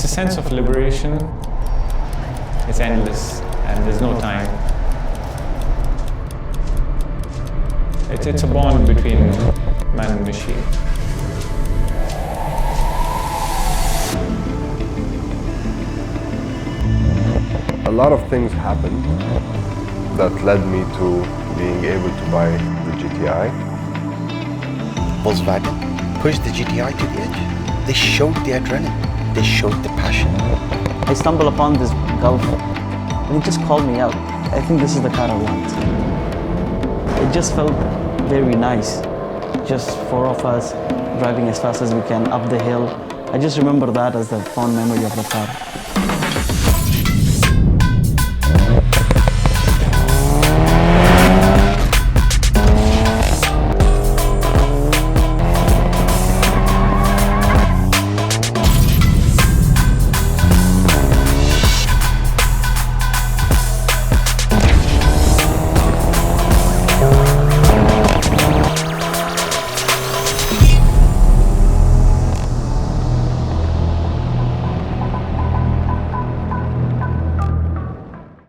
It's a sense of liberation. It's endless, and there's no time. It's a bond between man and machine. A lot of things happened that led me to being able to buy the GTI. Volkswagen pushed the GTI to the edge. They showed the adrenaline. They showed the passion. I stumbled upon this Gulf and it just called me out. I think this is the car I want. It just felt very nice. Just four of us driving as fast as we can up the hill. I just remember that as the fond memory of the car.